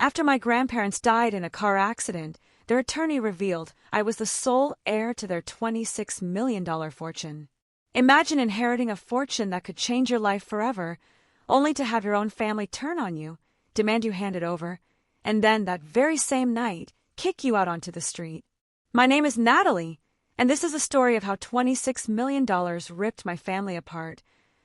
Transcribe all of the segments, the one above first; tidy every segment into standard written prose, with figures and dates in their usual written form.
After my grandparents died in a car accident, their attorney revealed I was the sole heir to their $26 million fortune. Imagine inheriting a fortune that could change your life forever, only to have your own family turn on you, demand you hand it over, and then that very same night, kick you out onto the street. My name is Natalie, and this is a story of how $26 million ripped my family apart,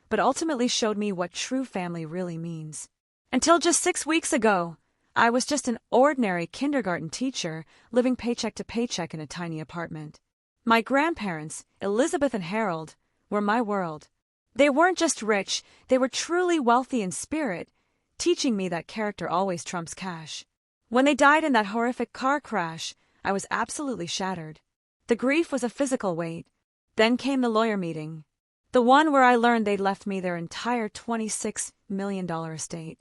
but ultimately showed me what true family really means. Until just 6 weeks ago, I was just an ordinary kindergarten teacher living paycheck to paycheck in a tiny apartment. My grandparents, Elizabeth and Harold, were my world. They weren't just rich, they were truly wealthy in spirit, teaching me that character always trumps cash. When they died in that horrific car crash, I was absolutely shattered. The grief was a physical weight. Then came the lawyer meeting. The one where I learned they'd left me their entire $26 million estate.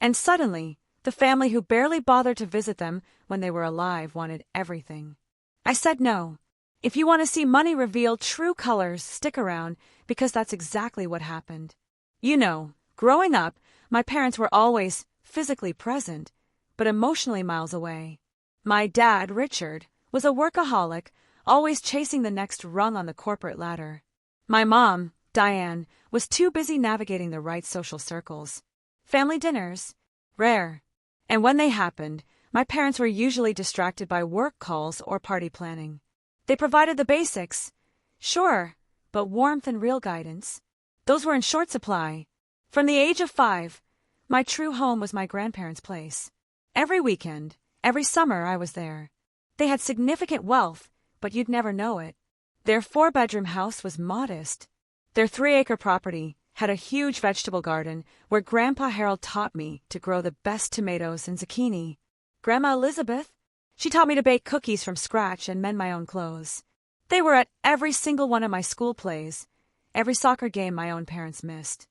And suddenly, the family who barely bothered to visit them when they were alive wanted everything. I said no. If you want to see money reveal true colors, stick around, because that's exactly what happened. You know, growing up, my parents were always physically present, but emotionally miles away. My dad, Richard, was a workaholic, always chasing the next rung on the corporate ladder. My mom, Diane, was too busy navigating the right social circles. Family dinners? Rare. And when they happened, my parents were usually distracted by work calls or party planning. They provided the basics, sure, but warmth and real guidance, those were in short supply. From the age of 5, my true home was my grandparents' place. Every weekend, every summer I was there. They had significant wealth, but you'd never know it. Their 4-bedroom house was modest. Their 3-acre property had a huge vegetable garden where Grandpa Harold taught me to grow the best tomatoes and zucchini. Grandma Elizabeth, she taught me to bake cookies from scratch and mend my own clothes. They were at every single one of my school plays, every soccer game my own parents missed.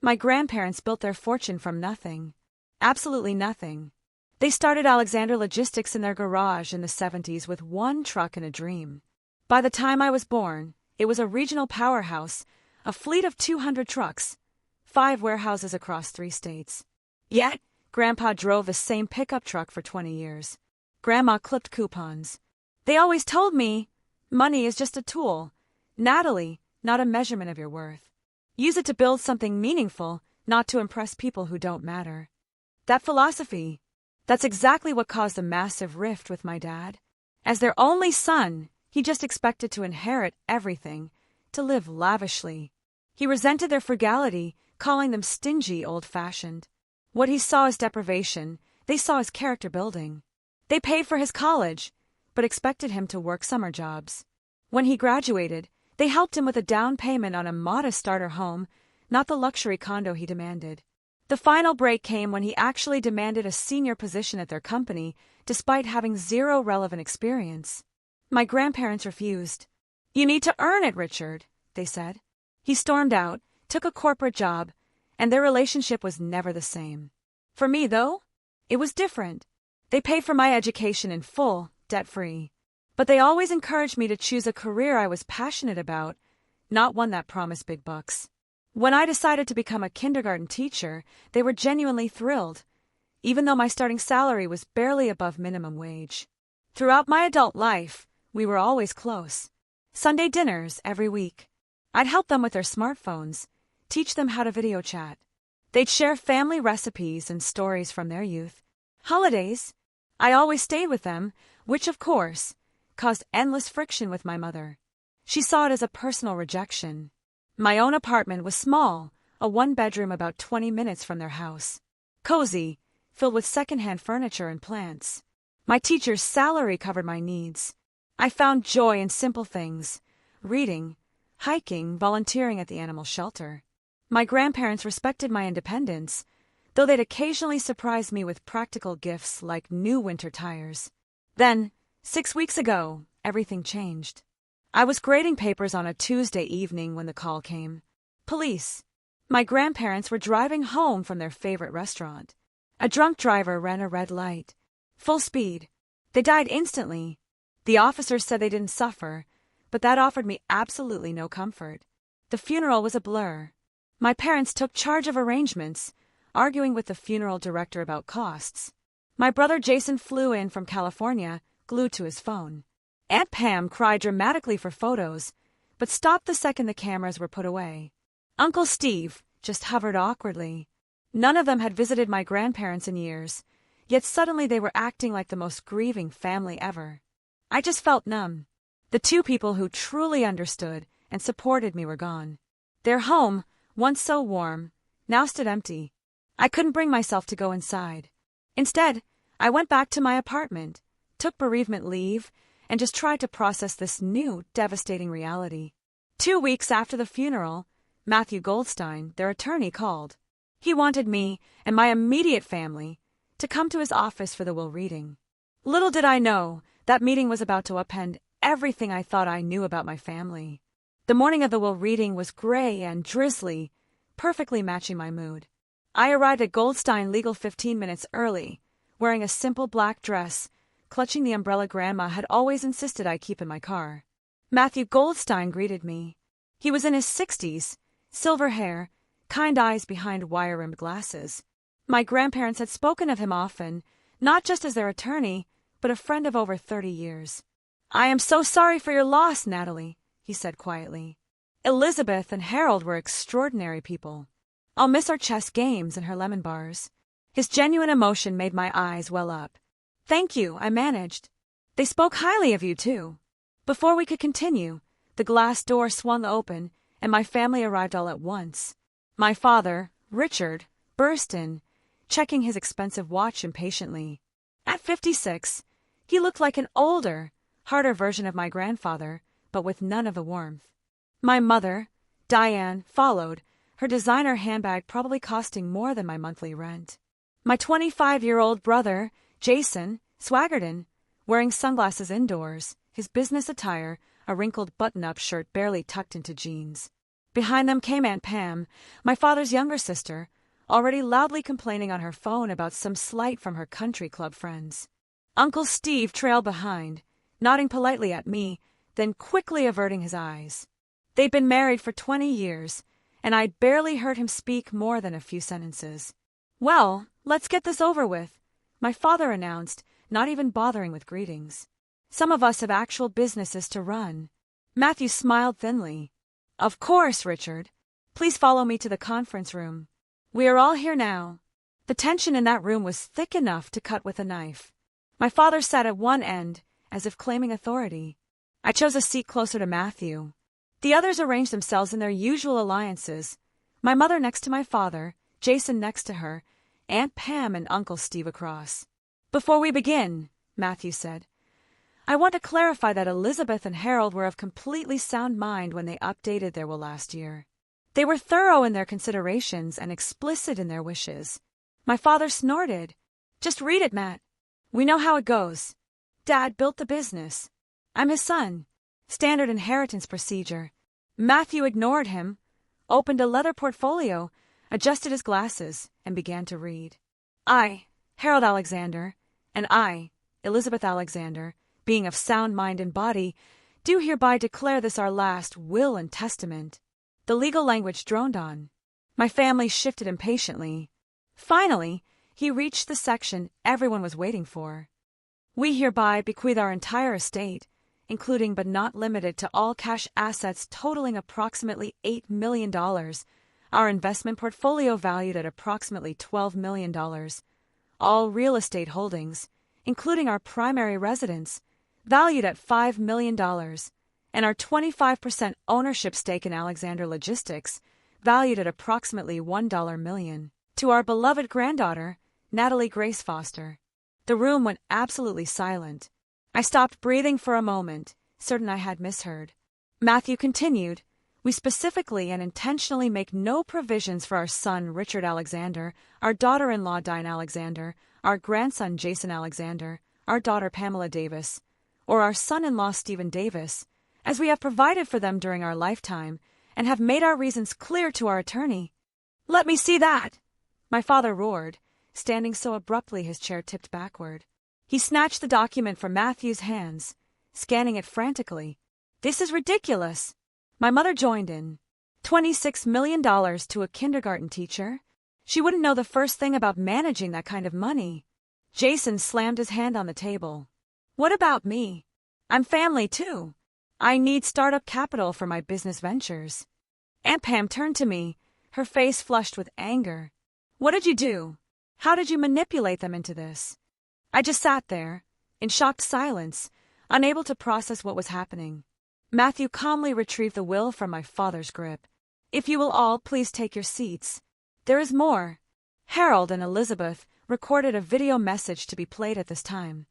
My grandparents built their fortune from nothing. Absolutely nothing. They started Alexander Logistics in their garage in the 70s with 1 truck and a dream. By the time I was born, it was a regional powerhouse, a fleet of 200 trucks, 5 warehouses across 3 states. Yet, Grandpa drove the same pickup truck for 20 years. Grandma clipped coupons. They always told me, money is just a tool, Natalie, not a measurement of your worth. Use it to build something meaningful, not to impress people who don't matter. That philosophy, that's exactly what caused a massive rift with my dad. As their only son, he just expected to inherit everything, to live lavishly. He resented their frugality, calling them stingy, old-fashioned. What he saw as deprivation, they saw as character building. They paid for his college, but expected him to work summer jobs. When he graduated, they helped him with a down payment on a modest starter home, not the luxury condo he demanded. The final break came when he actually demanded a senior position at their company, despite having 0 relevant experience. My grandparents refused. "You need to earn it, Richard," they said. He stormed out, took a corporate job, and their relationship was never the same. For me, though, it was different. They paid for my education in full, debt-free. But they always encouraged me to choose a career I was passionate about, not one that promised big bucks. When I decided to become a kindergarten teacher, they were genuinely thrilled, even though my starting salary was barely above minimum wage. Throughout my adult life, we were always close. Sunday dinners every week. I'd help them with their smartphones, teach them how to video chat. They'd share family recipes and stories from their youth. Holidays, I always stayed with them, which, of course, caused endless friction with my mother. She saw it as a personal rejection. My own apartment was small, a 1-bedroom about 20 minutes from their house. Cozy, filled with secondhand furniture and plants. My teacher's salary covered my needs. I found joy in simple things: reading, hiking, volunteering at the animal shelter. My grandparents respected my independence, though they'd occasionally surprise me with practical gifts like new winter tires. Then, 6 weeks ago, everything changed. I was grading papers on a Tuesday evening when the call came. Police. My grandparents were driving home from their favorite restaurant. A drunk driver ran a red light. Full speed. They died instantly. The officers said they didn't suffer, but that offered me absolutely no comfort. The funeral was a blur. My parents took charge of arrangements, arguing with the funeral director about costs. My brother Jason flew in from California, glued to his phone. Aunt Pam cried dramatically for photos, but stopped the second the cameras were put away. Uncle Steve just hovered awkwardly. None of them had visited my grandparents in years, yet suddenly they were acting like the most grieving family ever. I just felt numb. The two people who truly understood and supported me were gone. Their home, once so warm, now stood empty. I couldn't bring myself to go inside. Instead, I went back to my apartment, took bereavement leave, and just tried to process this new, devastating reality. 2 weeks after the funeral, Matthew Goldstein, their attorney, called. He wanted me and my immediate family to come to his office for the will reading. Little did I know that meeting was about to upend everything I thought I knew about my family. The morning of the will reading was gray and drizzly, perfectly matching my mood. I arrived at Goldstein Legal 15 minutes early, wearing a simple black dress, clutching the umbrella Grandma had always insisted I keep in my car. Matthew Goldstein greeted me. He was in his 60s, silver hair, kind eyes behind wire-rimmed glasses. My grandparents had spoken of him often, not just as their attorney, but a friend of over 30 years. "I am so sorry for your loss, Natalie," he said quietly. "Elizabeth and Harold were extraordinary people. I'll miss our chess games and her lemon bars." His genuine emotion made my eyes well up. "Thank you," I managed. "They spoke highly of you, too." Before we could continue, the glass door swung open, and my family arrived all at once. My father, Richard, burst in, checking his expensive watch impatiently. At 56, he looked like an older, harder version of my grandfather, but with none of the warmth. My mother, Diane, followed, her designer handbag probably costing more than my monthly rent. My 25-year-old brother, Jason, swaggered in, wearing sunglasses indoors, his business attire, a wrinkled button-up shirt barely tucked into jeans. Behind them came Aunt Pam, my father's younger sister, already loudly complaining on her phone about some slight from her country club friends. Uncle Steve trailed behind, nodding politely at me, then quickly averting his eyes. They'd been married for 20 years, and I'd barely heard him speak more than a few sentences. "Well, let's get this over with," my father announced, not even bothering with greetings. "Some of us have actual businesses to run." Matthew smiled thinly. "Of course, Richard. Please follow me to the conference room. We are all here now." The tension in that room was thick enough to cut with a knife. My father sat at one end, as if claiming authority. I chose a seat closer to Matthew. The others arranged themselves in their usual alliances, my mother next to my father, Jason next to her, Aunt Pam and Uncle Steve across. "Before we begin," Matthew said, "I want to clarify that Elizabeth and Harold were of completely sound mind when they updated their will last year. They were thorough in their considerations and explicit in their wishes." My father snorted. "Just read it, Matt. We know how it goes. Dad built the business. I'm his son. Standard inheritance procedure." Matthew ignored him, opened a leather portfolio, adjusted his glasses, and began to read. "I, Harold Alexander, and I, Elizabeth Alexander, being of sound mind and body, do hereby declare this our last will and testament." The legal language droned on. My family shifted impatiently. Finally, he reached the section everyone was waiting for. "We hereby bequeath our entire estate, including but not limited to all cash assets totaling approximately $8 million, our investment portfolio valued at approximately $12 million, all real estate holdings, including our primary residence, valued at $5 million, and our 25% ownership stake in Alexander Logistics, valued at approximately $1 million, to our beloved granddaughter, Natalie Grace Foster." The room went absolutely silent. I stopped breathing for a moment, certain I had misheard. Matthew continued, "We specifically and intentionally make no provisions for our son Richard Alexander, our daughter-in-law Diane Alexander, our grandson Jason Alexander, our daughter Pamela Davis, or our son-in-law Stephen Davis, as we have provided for them during our lifetime and have made our reasons clear to our attorney." "Let me see that!" my father roared, standing so abruptly his chair tipped backward. He snatched the document from Matthew's hands, scanning it frantically. "This is ridiculous." My mother joined in. $26 million to a kindergarten teacher? She wouldn't know the first thing about managing that kind of money. Jason slammed his hand on the table. What about me? I'm family too. I need startup capital for my business ventures. Aunt Pam turned to me, her face flushed with anger. What did you do? How did you manipulate them into this? I just sat there, in shocked silence, unable to process what was happening. Matthew calmly retrieved the will from my father's grip. If you will all please take your seats. There is more. Harold and Elizabeth recorded a video message to be played at this time.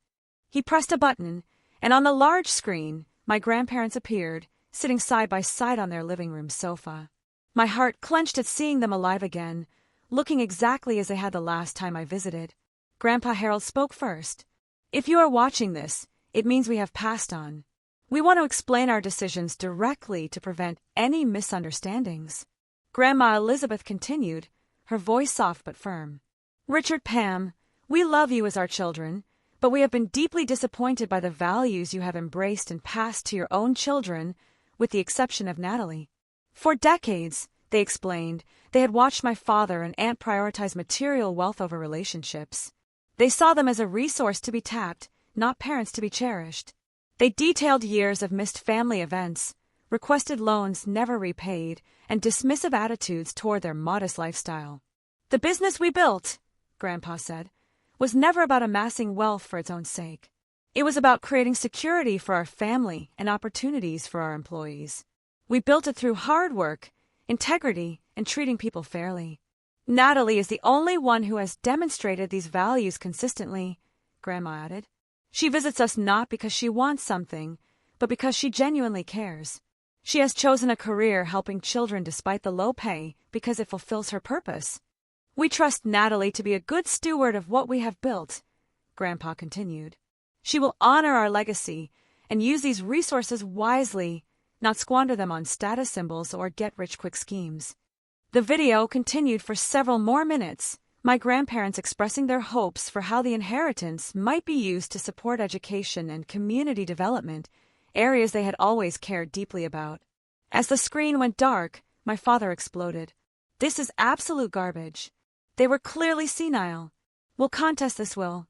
He pressed a button, and on the large screen, my grandparents appeared, sitting side by side on their living room sofa. My heart clenched at seeing them alive again, looking exactly as they had the last time I visited. Grandpa Harold spoke first. If you are watching this, it means we have passed on. We want to explain our decisions directly to prevent any misunderstandings. Grandma Elizabeth continued, her voice soft but firm. Richard, Pam, we love you as our children, but we have been deeply disappointed by the values you have embraced and passed to your own children, with the exception of Natalie. For decades, they explained, they had watched my father and aunt prioritize material wealth over relationships. They saw them as a resource to be tapped, not parents to be cherished. They detailed years of missed family events, requested loans never repaid, and dismissive attitudes toward their modest lifestyle. The business we built, Grandpa said, was never about amassing wealth for its own sake. It was about creating security for our family and opportunities for our employees. We built it through hard work, integrity, and treating people fairly. Natalie is the only one who has demonstrated these values consistently, Grandma added. She visits us not because she wants something, but because she genuinely cares. She has chosen a career helping children despite the low pay because it fulfills her purpose. We trust Natalie to be a good steward of what we have built, Grandpa continued. She will honor our legacy and use these resources wisely, not squander them on status symbols or get-rich-quick schemes. The video continued for several more minutes, my grandparents expressing their hopes for how the inheritance might be used to support education and community development, areas they had always cared deeply about. As the screen went dark, my father exploded. This is absolute garbage. They were clearly senile. We'll contest this will.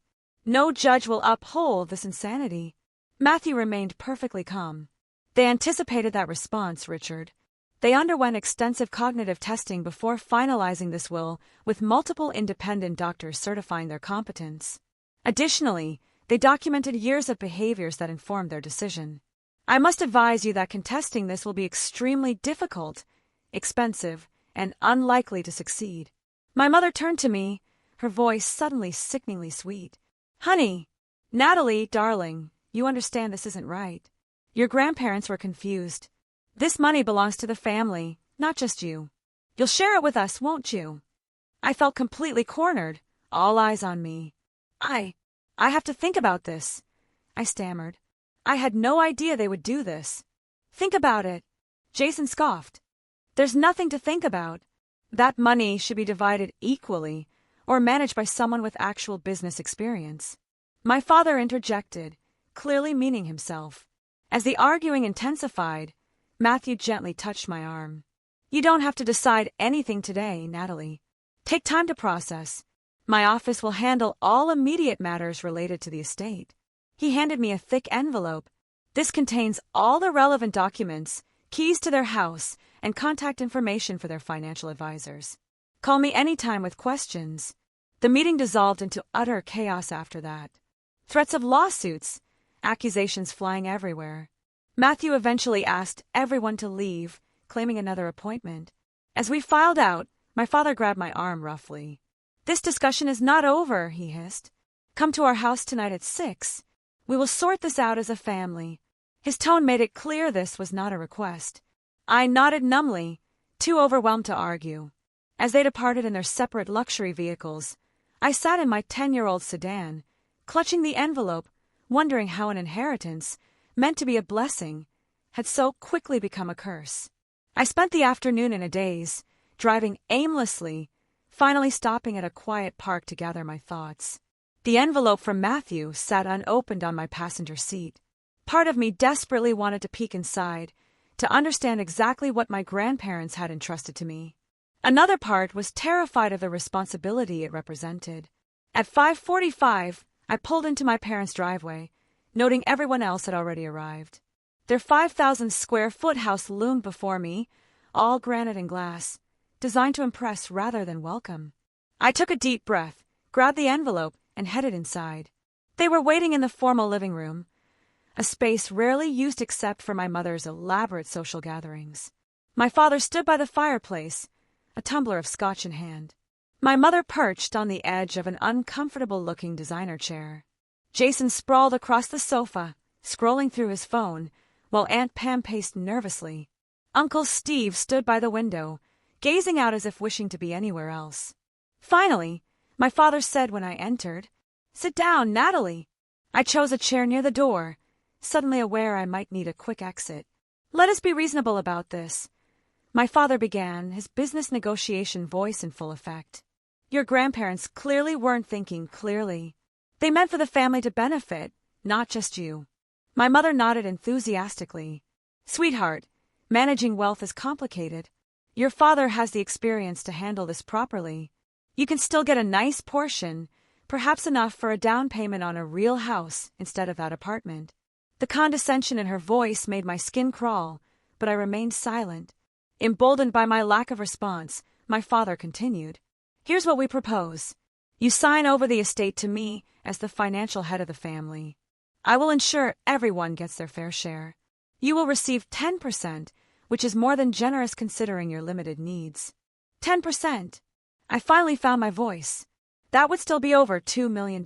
No judge will uphold this insanity. Matthew remained perfectly calm. They anticipated that response, Richard. They underwent extensive cognitive testing before finalizing this will, with multiple independent doctors certifying their competence. Additionally, they documented years of behaviors that informed their decision. I must advise you that contesting this will be extremely difficult, expensive, and unlikely to succeed. My mother turned to me, her voice suddenly sickeningly sweet. Honey, Natalie, darling, you understand this isn't right. Your grandparents were confused. This money belongs to the family, not just you. You'll share it with us, won't you? I felt completely cornered, all eyes on me. I have to think about this, I stammered. I had no idea they would do this. Think about it. Jason scoffed. There's nothing to think about. That money should be divided equally, or managed by someone with actual business experience. My father interjected, clearly meaning himself. As the arguing intensified, Matthew gently touched my arm. You don't have to decide anything today, Natalie. Take time to process. My office will handle all immediate matters related to the estate. He handed me a thick envelope. This contains all the relevant documents, keys to their house, and contact information for their financial advisors. Call me anytime with questions. The meeting dissolved into utter chaos after that. Threats of lawsuits, accusations flying everywhere. Matthew eventually asked everyone to leave, claiming another appointment. As we filed out, my father grabbed my arm roughly. This discussion is not over, he hissed. Come to our house tonight at 6. We will sort this out as a family. His tone made it clear this was not a request. I nodded numbly, too overwhelmed to argue. As they departed in their separate luxury vehicles, I sat in my 10-year-old sedan, clutching the envelope, wondering how an inheritance, meant to be a blessing, had so quickly become a curse. I spent the afternoon in a daze, driving aimlessly, finally stopping at a quiet park to gather my thoughts. The envelope from Matthew sat unopened on my passenger seat. Part of me desperately wanted to peek inside, to understand exactly what my grandparents had entrusted to me. Another part was terrified of the responsibility it represented. At 5:45, I pulled into my parents' driveway, noting everyone else had already arrived. Their 5,000-square-foot house loomed before me, all granite and glass, designed to impress rather than welcome. I took a deep breath, grabbed the envelope, and headed inside. They were waiting in the formal living room, a space rarely used except for my mother's elaborate social gatherings. My father stood by the fireplace, a tumbler of scotch in hand. My mother perched on the edge of an uncomfortable-looking designer chair. Jason sprawled across the sofa, scrolling through his phone, while Aunt Pam paced nervously. Uncle Steve stood by the window, gazing out as if wishing to be anywhere else. Finally, my father said when I entered, "Sit down, Natalie." I chose a chair near the door, suddenly aware I might need a quick exit. "Let us be reasonable about this," my father began, his business negotiation voice in full effect. "Your grandparents clearly weren't thinking clearly. They meant for the family to benefit, not just you." My mother nodded enthusiastically. "Sweetheart, managing wealth is complicated. Your father has the experience to handle this properly. You can still get a nice portion, perhaps enough for a down payment on a real house instead of that apartment." The condescension in her voice made my skin crawl, but I remained silent. Emboldened by my lack of response, my father continued, "Here's what we propose. You sign over the estate to me as the financial head of the family. I will ensure everyone gets their fair share. You will receive 10%, which is more than generous considering your limited needs." 10%. I finally found my voice. That would still be over $2 million.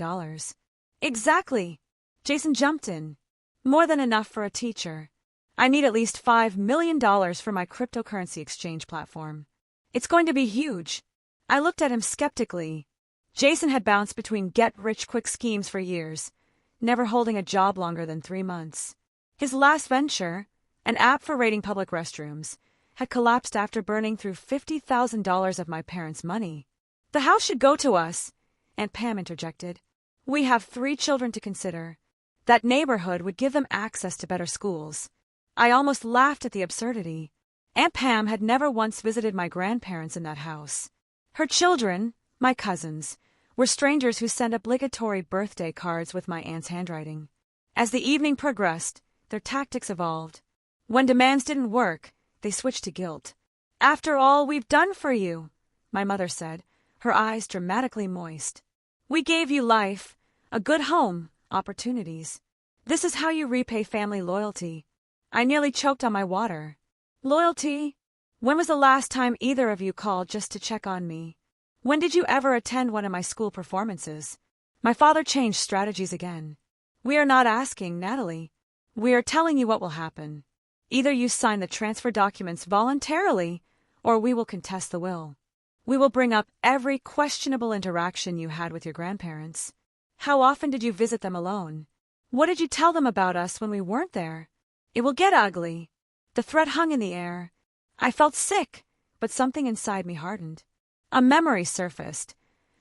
"Exactly." Jason jumped in. "More than enough for a teacher. I need at least $5 million for my cryptocurrency exchange platform. It's going to be huge." I looked at him skeptically. Jason had bounced between get-rich-quick schemes for years, never holding a job longer than 3 months. His last venture, an app for rating public restrooms, had collapsed after burning through $50,000 of my parents' money. "The house should go to us," Aunt Pam interjected. "We have 3 children to consider. That neighborhood would give them access to better schools." I almost laughed at the absurdity. Aunt Pam had never once visited my grandparents in that house. Her children, my cousins, were strangers who sent obligatory birthday cards with my aunt's handwriting. As the evening progressed, their tactics evolved. When demands didn't work, they switched to guilt. "After all we've done for you," my mother said, her eyes dramatically moist. "We gave you life, a good home, opportunities. This is how you repay family loyalty." I nearly choked on my water. "Loyalty? When was the last time either of you called just to check on me? When did you ever attend one of my school performances?" My father changed strategies again. "We are not asking, Natalie. We are telling you what will happen. Either you sign the transfer documents voluntarily, or we will contest the will. We will bring up every questionable interaction you had with your grandparents. How often did you visit them alone? What did you tell them about us when we weren't there? It will get ugly." The threat hung in the air. I felt sick, but something inside me hardened. A memory surfaced.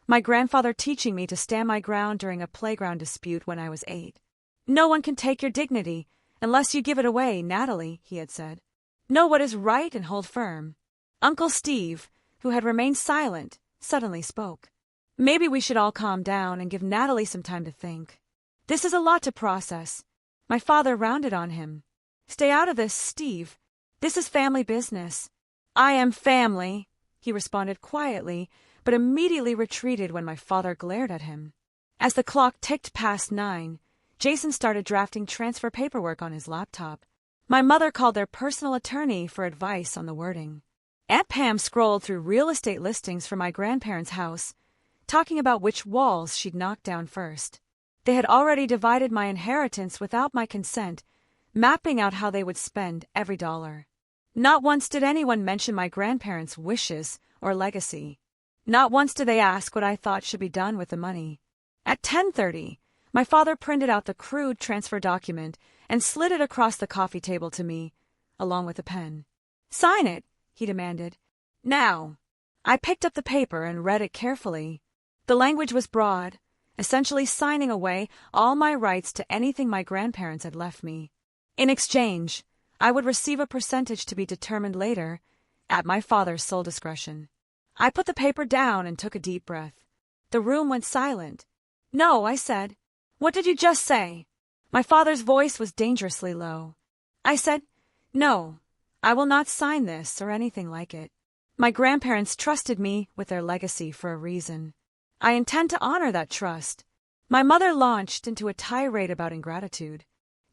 My grandfather teaching me to stand my ground during a playground dispute when I was 8. "No one can take your dignity unless you give it away, Natalie," he had said. "Know what is right and hold firm." Uncle Steve, who had remained silent, suddenly spoke. "Maybe we should all calm down and give Natalie some time to think. This is a lot to process." My father rounded on him. "Stay out of this, Steve. This is family business." "I am family," he responded quietly, but immediately retreated when my father glared at him. As the clock ticked past 9, Jason started drafting transfer paperwork on his laptop. My mother called their personal attorney for advice on the wording. Aunt Pam scrolled through real estate listings for my grandparents' house, talking about which walls she'd knock down first. They had already divided my inheritance without my consent, mapping out how they would spend every dollar. Not once did anyone mention my grandparents' wishes or legacy. Not once did they ask what I thought should be done with the money. At 10:30, my father printed out the crude transfer document and slid it across the coffee table to me, along with a pen. "Sign it," he demanded. "Now." I picked up the paper and read it carefully. The language was broad, essentially signing away all my rights to anything my grandparents had left me. In exchange, I would receive a percentage to be determined later, at my father's sole discretion. I put the paper down and took a deep breath. The room went silent. "No," I said. "What did you just say?" My father's voice was dangerously low. I said, "No, I will not sign this or anything like it. My grandparents trusted me with their legacy for a reason. I intend to honor that trust." My mother launched into a tirade about ingratitude.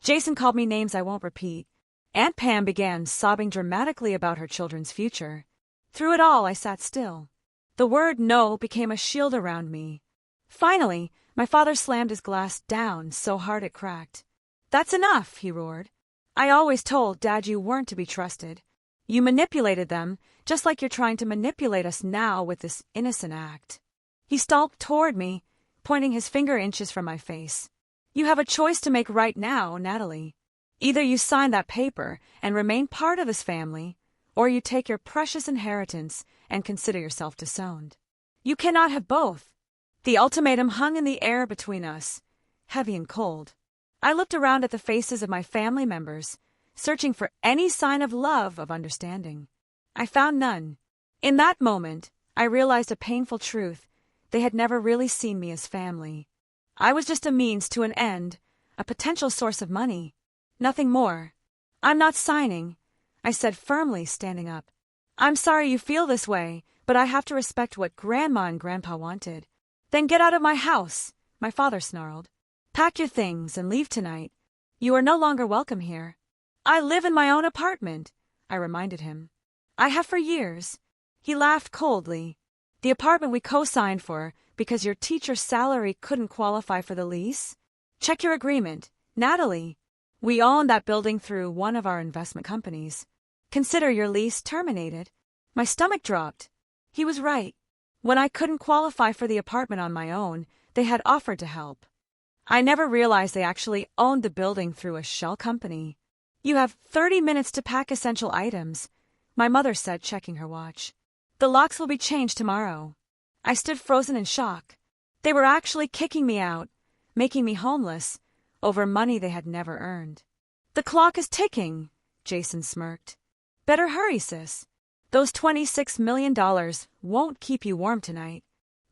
Jason called me names I won't repeat. Aunt Pam began sobbing dramatically about her children's future. Through it all, I sat still. The word no became a shield around me. Finally, my father slammed his glass down so hard it cracked. "That's enough," he roared. "I always told Dad you weren't to be trusted. You manipulated them, just like you're trying to manipulate us now with this innocent act." He stalked toward me, pointing his finger inches from my face. "You have a choice to make right now, Natalie. Either you sign that paper and remain part of this family, or you take your precious inheritance and consider yourself disowned. You cannot have both." The ultimatum hung in the air between us, heavy and cold. I looked around at the faces of my family members, searching for any sign of love, of understanding. I found none. In that moment, I realized a painful truth. They had never really seen me as family. I was just a means to an end, a potential source of money. Nothing more. "I'm not signing," I said firmly, standing up. "I'm sorry you feel this way, but I have to respect what Grandma and Grandpa wanted." "Then get out of my house," my father snarled. "Pack your things and leave tonight. You are no longer welcome here." "I live in my own apartment," I reminded him. "I have for years." He laughed coldly. "The apartment we co-signed for because your teacher's salary couldn't qualify for the lease? Check your agreement, Natalie. We own that building through one of our investment companies. Consider your lease terminated." My stomach dropped. He was right. When I couldn't qualify for the apartment on my own, they had offered to help. I never realized they actually owned the building through a shell company. "You have 30 minutes to pack essential items," my mother said, checking her watch. "The locks will be changed tomorrow." I stood frozen in shock. They were actually kicking me out, making me homeless, over money they had never earned. "The clock is ticking," Jason smirked. "Better hurry, sis. Those $26 million won't keep you warm tonight.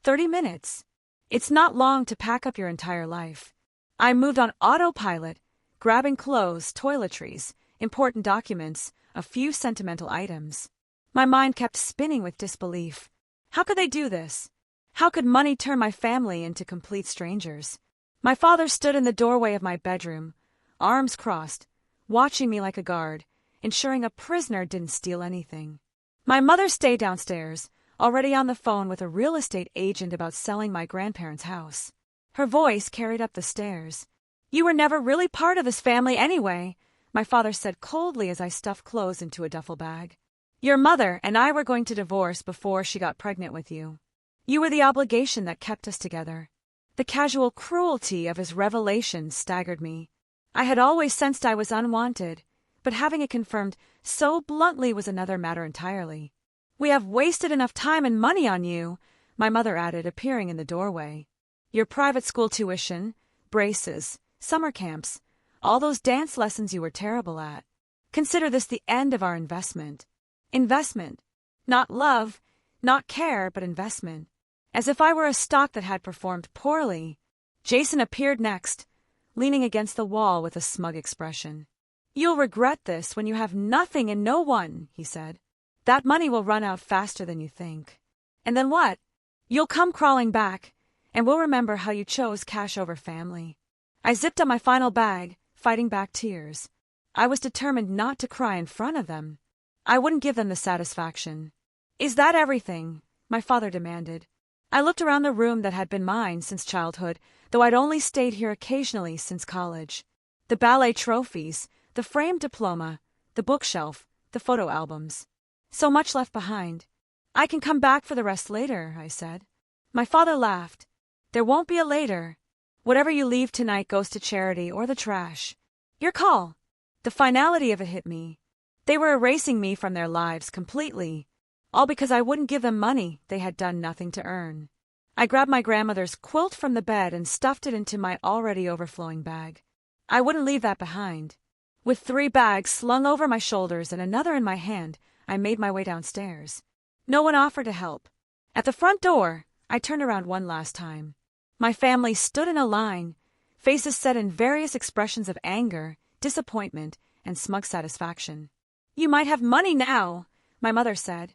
30 minutes. It's not long to pack up your entire life." I moved on autopilot, grabbing clothes, toiletries, important documents, a few sentimental items. My mind kept spinning with disbelief. How could they do this? How could money turn my family into complete strangers? My father stood in the doorway of my bedroom, arms crossed, watching me like a guard, ensuring a prisoner didn't steal anything. My mother stayed downstairs, already on the phone with a real estate agent about selling my grandparents' house. Her voice carried up the stairs. "You were never really part of this family anyway," my father said coldly as I stuffed clothes into a duffel bag. "Your mother and I were going to divorce before she got pregnant with you. You were the obligation that kept us together." The casual cruelty of his revelation staggered me. I had always sensed I was unwanted, but having it confirmed so bluntly was another matter entirely. "We have wasted enough time and money on you," my mother added, appearing in the doorway. "Your private school tuition, braces, summer camps, all those dance lessons you were terrible at. Consider this the end of our investment." Investment. Not love, not care, but investment. As if I were a stock that had performed poorly. Jason appeared next, leaning against the wall with a smug expression. "You'll regret this when you have nothing and no one," he said. "That money will run out faster than you think. And then what? You'll come crawling back, and we'll remember how you chose cash over family." I zipped up my final bag, fighting back tears. I was determined not to cry in front of them. I wouldn't give them the satisfaction. "Is that everything?" my father demanded. I looked around the room that had been mine since childhood, though I'd only stayed here occasionally since college. The ballet trophies, the framed diploma, the bookshelf, the photo albums. So much left behind. "I can come back for the rest later," I said. My father laughed. "There won't be a later. Whatever you leave tonight goes to charity or the trash. Your call." The finality of it hit me. They were erasing me from their lives completely, all because I wouldn't give them money they had done nothing to earn. I grabbed my grandmother's quilt from the bed and stuffed it into my already overflowing bag. I wouldn't leave that behind. With 3 bags slung over my shoulders and another in my hand, I made my way downstairs. No one offered to help. At the front door, I turned around one last time. My family stood in a line, faces set in various expressions of anger, disappointment, and smug satisfaction. "You might have money now," my mother said,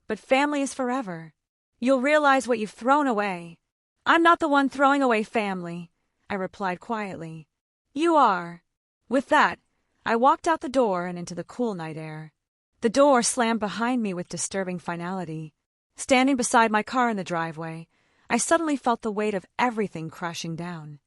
"but family is forever. You'll realize what you've thrown away." "I'm not the one throwing away family," I replied quietly. "You are." With that, I walked out the door and into the cool night air. The door slammed behind me with disturbing finality. Standing beside my car in the driveway, I suddenly felt the weight of everything crashing down.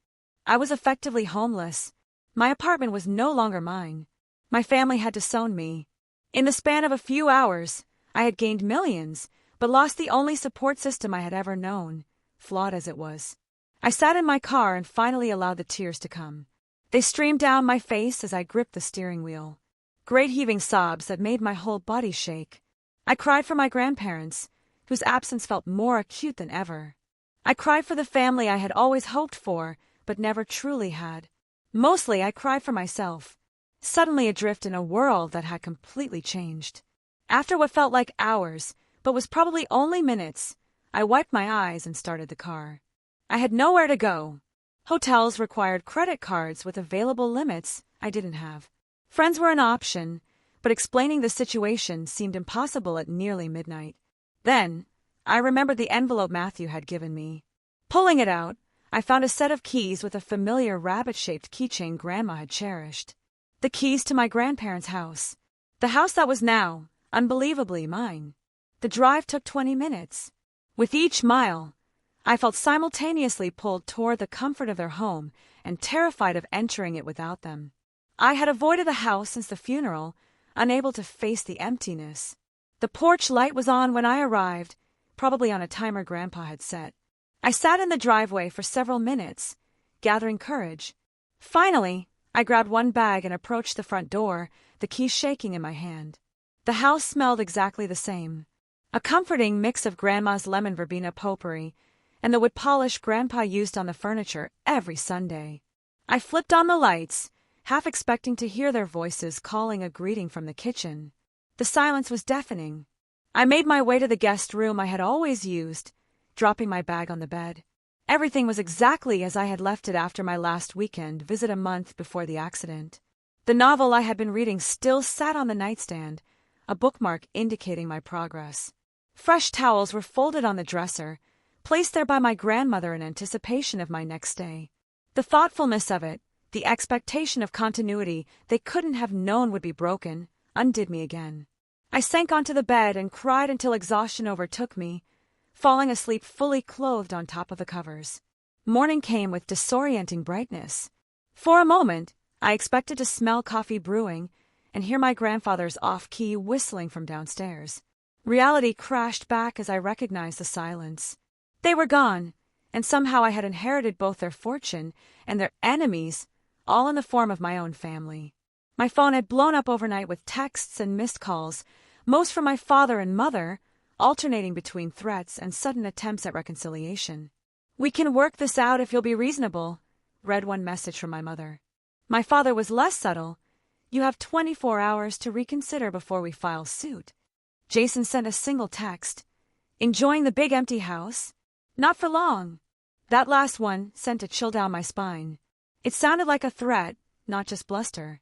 I was effectively homeless. My apartment was no longer mine. My family had disowned me. In the span of a few hours, I had gained millions, but lost the only support system I had ever known, flawed as it was. I sat in my car and finally allowed the tears to come. They streamed down my face as I gripped the steering wheel. Great heaving sobs that made my whole body shake. I cried for my grandparents, whose absence felt more acute than ever. I cried for the family I had always hoped for, but never truly had. Mostly I cried for myself, suddenly adrift in a world that had completely changed. After what felt like hours, but was probably only minutes, I wiped my eyes and started the car. I had nowhere to go. Hotels required credit cards with available limits I didn't have. Friends were an option, but explaining the situation seemed impossible at nearly midnight. Then, I remembered the envelope Matthew had given me. Pulling it out, I found a set of keys with a familiar rabbit-shaped keychain Grandma had cherished. The keys to my grandparents' house. The house that was now, unbelievably, mine. The drive took 20 minutes. With each mile, I felt simultaneously pulled toward the comfort of their home and terrified of entering it without them. I had avoided the house since the funeral, unable to face the emptiness. The porch light was on when I arrived, probably on a timer Grandpa had set. I sat in the driveway for several minutes, gathering courage. Finally, I grabbed one bag and approached the front door, the key shaking in my hand. The house smelled exactly the same. A comforting mix of Grandma's lemon verbena potpourri and the wood polish Grandpa used on the furniture every Sunday. I flipped on the lights, half expecting to hear their voices calling a greeting from the kitchen. The silence was deafening. I made my way to the guest room I had always used, dropping my bag on the bed. Everything was exactly as I had left it after my last weekend visit a month before the accident. The novel I had been reading still sat on the nightstand, a bookmark indicating my progress. Fresh towels were folded on the dresser, placed there by my grandmother in anticipation of my next stay. The thoughtfulness of it, the expectation of continuity they couldn't have known would be broken, undid me again. I sank onto the bed and cried until exhaustion overtook me, falling asleep fully clothed on top of the covers. Morning came with disorienting brightness. For a moment, I expected to smell coffee brewing and hear my grandfather's off-key whistling from downstairs. Reality crashed back as I recognized the silence. They were gone, and somehow I had inherited both their fortune and their enemies, all in the form of my own family. My phone had blown up overnight with texts and missed calls, most from my father and mother, alternating between threats and sudden attempts at reconciliation. "We can work this out if you'll be reasonable," read one message from my mother. My father was less subtle. "You have 24 hours to reconsider before we file suit." Jason sent a single text. "Enjoying the big empty house? Not for long." That last one sent a chill down my spine. It sounded like a threat, not just bluster.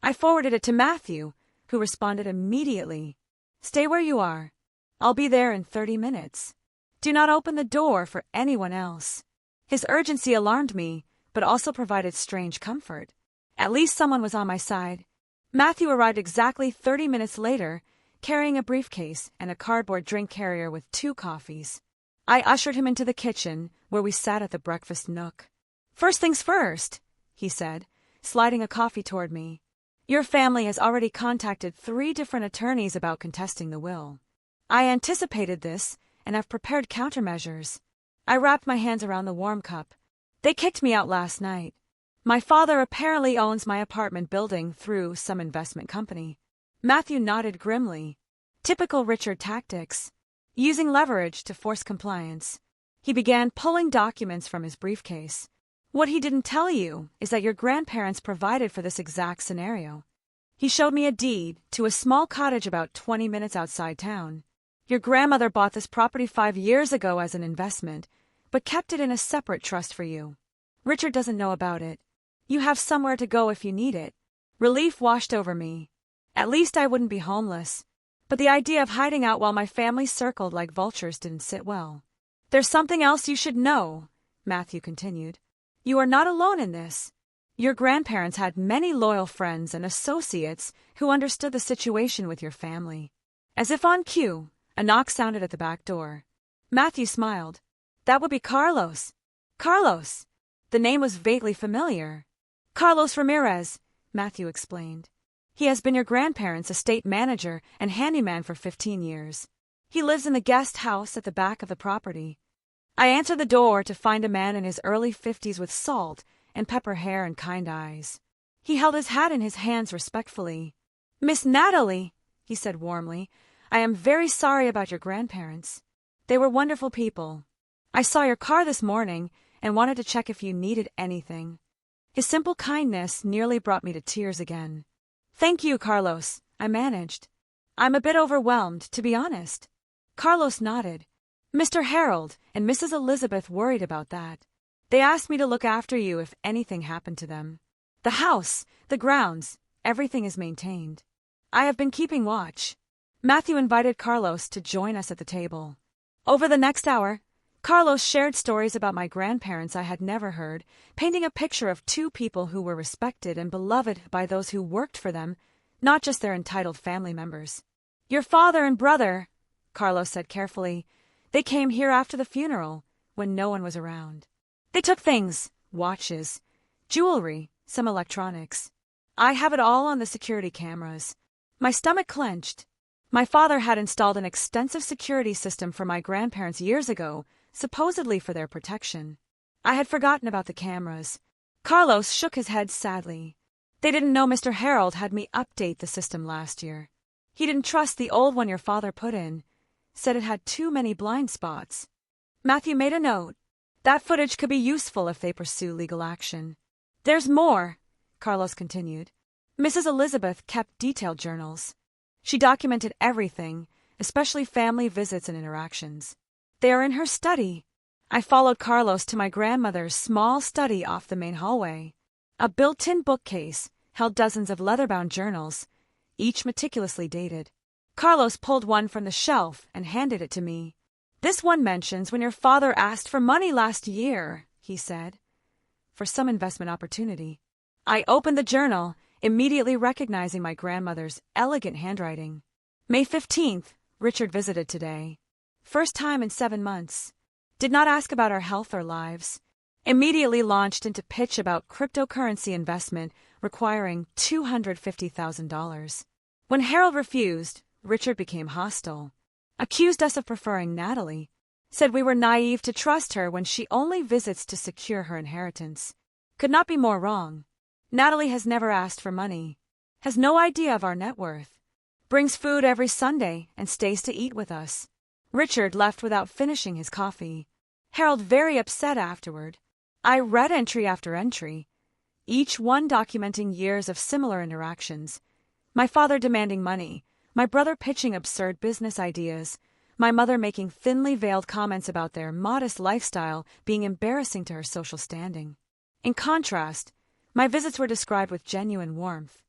I forwarded it to Matthew, who responded immediately. "Stay where you are. I'll be there in 30 minutes. Do not open the door for anyone else." His urgency alarmed me, but also provided strange comfort. At least someone was on my side. Matthew arrived exactly 30 minutes later, carrying a briefcase and a cardboard drink carrier with 2 coffees. I ushered him into the kitchen, where we sat at the breakfast nook. "First things first," he said, sliding a coffee toward me. "Your family has already contacted 3 different attorneys about contesting the will. I anticipated this and have prepared countermeasures." I wrapped my hands around the warm cup. "They kicked me out last night. My father apparently owns my apartment building through some investment company." Matthew nodded grimly. Typical Richard tactics. Using leverage to force compliance. He began pulling documents from his briefcase. "What he didn't tell you is that your grandparents provided for this exact scenario." He showed me a deed to a small cottage about 20 minutes outside town. Your grandmother bought this property 5 years ago as an investment, but kept it in a separate trust for you. Richard doesn't know about it. You have somewhere to go if you need it. Relief washed over me. At least I wouldn't be homeless. But the idea of hiding out while my family circled like vultures didn't sit well. There's something else you should know, Matthew continued. You are not alone in this. Your grandparents had many loyal friends and associates who understood the situation with your family. As if on cue, a knock sounded at the back door. Matthew smiled. That would be Carlos. Carlos! The name was vaguely familiar. Carlos Ramirez, Matthew explained. He has been your grandparents' estate manager and handyman for 15 years. He lives in the guest house at the back of the property. I answered the door to find a man in his early 50s with salt and pepper hair and kind eyes. He held his hat in his hands respectfully. Miss Natalie, he said warmly, I am very sorry about your grandparents. They were wonderful people. I saw your car this morning and wanted to check if you needed anything. His simple kindness nearly brought me to tears again. Thank you, Carlos. I managed. I'm a bit overwhelmed, to be honest. Carlos nodded. Mr. Harold and Mrs. Elizabeth worried about that. They asked me to look after you if anything happened to them. The house, the grounds, everything is maintained. I have been keeping watch. Matthew invited Carlos to join us at the table. Over the next hour, Carlos shared stories about my grandparents I had never heard, painting a picture of two people who were respected and beloved by those who worked for them, not just their entitled family members. Your father and brother, Carlos said carefully, they came here after the funeral, when no one was around. They took things, watches, jewelry, some electronics. I have it all on the security cameras. My stomach clenched. My father had installed an extensive security system for my grandparents years ago, supposedly for their protection. I had forgotten about the cameras. Carlos shook his head sadly. They didn't know Mr. Harold had me update the system last year. He didn't trust the old one your father put in, said it had too many blind spots. Matthew made a note. That footage could be useful if they pursue legal action. There's more, Carlos continued. Mrs. Elizabeth kept detailed journals. She documented everything, especially family visits and interactions. They are in her study. I followed Carlos to my grandmother's small study off the main hallway. A built-in bookcase held dozens of leather-bound journals, each meticulously dated. Carlos pulled one from the shelf and handed it to me. This one mentions when your father asked for money last year, he said, for some investment opportunity. I opened the journal, immediately recognizing my grandmother's elegant handwriting. May 15th, Richard visited today. First time in 7 months. Did not ask about our health or lives. Immediately launched into pitch about cryptocurrency investment requiring $250,000. When Harold refused, Richard became hostile. Accused us of preferring Natalie. Said we were naive to trust her when she only visits to secure her inheritance. Could not be more wrong. Natalie has never asked for money. Has no idea of our net worth. Brings food every Sunday and stays to eat with us. Richard left without finishing his coffee. Harold very upset afterward. I read entry after entry, each one documenting years of similar interactions. My father demanding money, my brother pitching absurd business ideas, my mother making thinly veiled comments about their modest lifestyle being embarrassing to her social standing. In contrast, my visits were described with genuine warmth.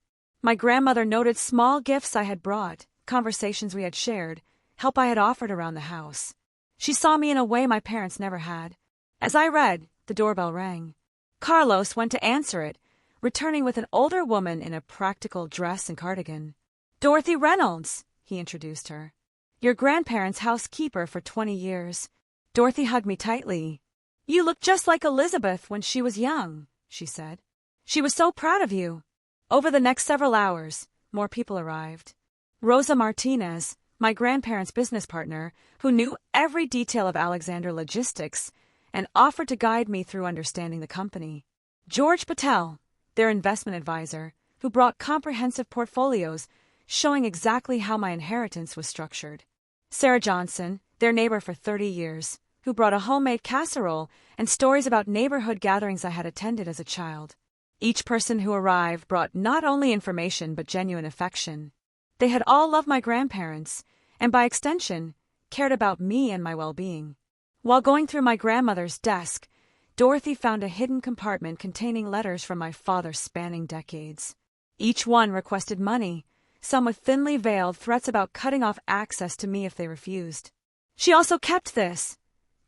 My grandmother noted small gifts I had brought, conversations we had shared, help I had offered around the house. She saw me in a way my parents never had. As I read, the doorbell rang. Carlos went to answer it, returning with an older woman in a practical dress and cardigan. Dorothy Reynolds, he introduced her. Your grandparents' housekeeper for 20 years. Dorothy hugged me tightly. You look just like Elizabeth when she was young, she said. She was so proud of you. Over the next several hours, more people arrived. Rosa Martinez, my grandparents' business partner, who knew every detail of Alexander Logistics and offered to guide me through understanding the company. George Patel, their investment advisor, who brought comprehensive portfolios showing exactly how my inheritance was structured. Sarah Johnson, their neighbor for 30 years, who brought a homemade casserole and stories about neighborhood gatherings I had attended as a child. Each person who arrived brought not only information but genuine affection. They had all loved my grandparents, and by extension, cared about me and my well-being. While going through my grandmother's desk, Dorothy found a hidden compartment containing letters from my father spanning decades. Each one requested money, some with thinly veiled threats about cutting off access to me if they refused. "She also kept this,"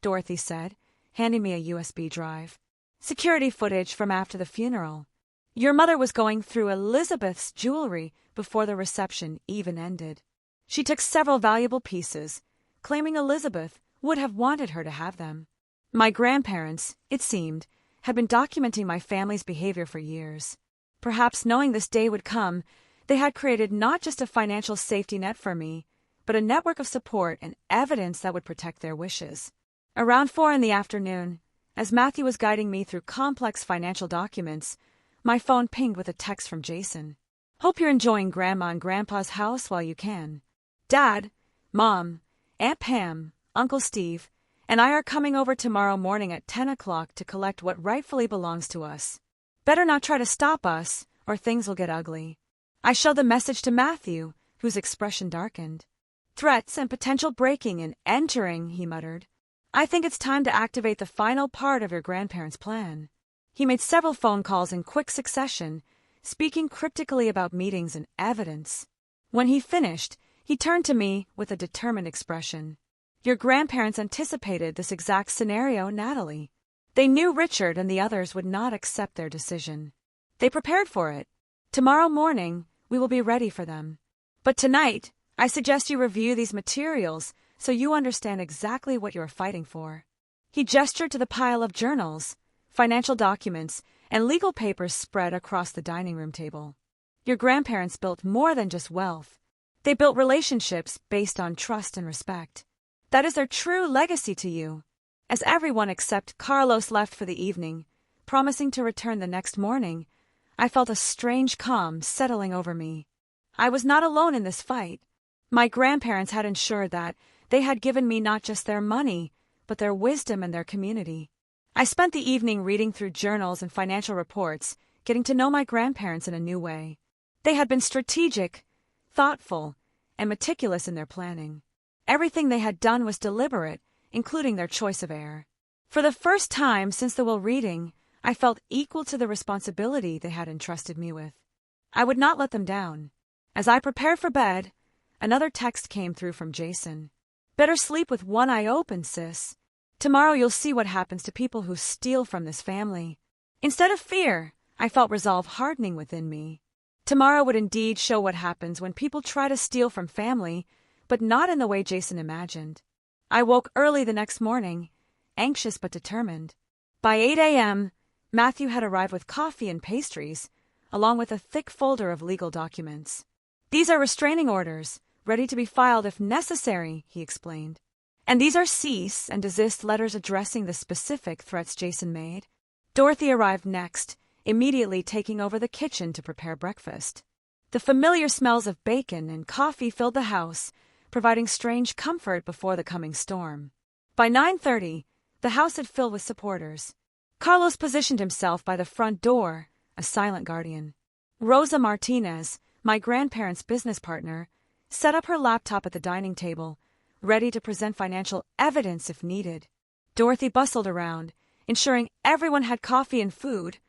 Dorothy said, handing me a USB drive. "Security footage from after the funeral. Your mother was going through Elizabeth's jewelry before the reception even ended. She took several valuable pieces, claiming Elizabeth would have wanted her to have them. My grandparents, it seemed, had been documenting my family's behavior for years. Perhaps knowing this day would come, they had created not just a financial safety net for me, but a network of support and evidence that would protect their wishes." Around 4 in the afternoon, as Matthew was guiding me through complex financial documents, my phone pinged with a text from Jason. "Hope you're enjoying Grandma and Grandpa's house while you can. Dad, Mom, Aunt Pam, Uncle Steve, and I are coming over tomorrow morning at 10 o'clock to collect what rightfully belongs to us. Better not try to stop us, or things will get ugly." I showed the message to Matthew, whose expression darkened. "Threats and potential breaking and entering," he muttered. "I think it's time to activate the final part of your grandparents' plan." He made several phone calls in quick succession, speaking cryptically about meetings and evidence. When he finished, he turned to me with a determined expression. "Your grandparents anticipated this exact scenario, Natalie. They knew Richard and the others would not accept their decision. They prepared for it. Tomorrow morning, we will be ready for them. But tonight, I suggest you review these materials so you understand exactly what you are fighting for." He gestured to the pile of journals, financial documents, and legal papers spread across the dining room table. "Your grandparents built more than just wealth. They built relationships based on trust and respect. That is their true legacy to you." As everyone except Carlos left for the evening, promising to return the next morning, I felt a strange calm settling over me. I was not alone in this fight. My grandparents had ensured that they had given me not just their money, but their wisdom and their community. I spent the evening reading through journals and financial reports, getting to know my grandparents in a new way. They had been strategic, thoughtful, and meticulous in their planning. Everything they had done was deliberate, including their choice of heir. For the first time since the will reading, I felt equal to the responsibility they had entrusted me with. I would not let them down. As I prepared for bed, another text came through from Jason. "Better sleep with one eye open, sis. Tomorrow you'll see what happens to people who steal from this family." Instead of fear, I felt resolve hardening within me. Tomorrow would indeed show what happens when people try to steal from family, but not in the way Jason imagined. I woke early the next morning, anxious but determined. By 8 a.m., Matthew had arrived with coffee and pastries, along with a thick folder of legal documents. "These are restraining orders, ready to be filed if necessary," he explained. "And these are cease and desist letters addressing the specific threats Jason made." Dorothy arrived next, immediately taking over the kitchen to prepare breakfast. The familiar smells of bacon and coffee filled the house, providing strange comfort before the coming storm. By 9:30, the house had filled with supporters. Carlos positioned himself by the front door, a silent guardian. Rosa Martinez, my grandparents' business partner, set up her laptop at the dining table, ready to present financial evidence if needed. Dorothy bustled around, ensuring everyone had coffee and food,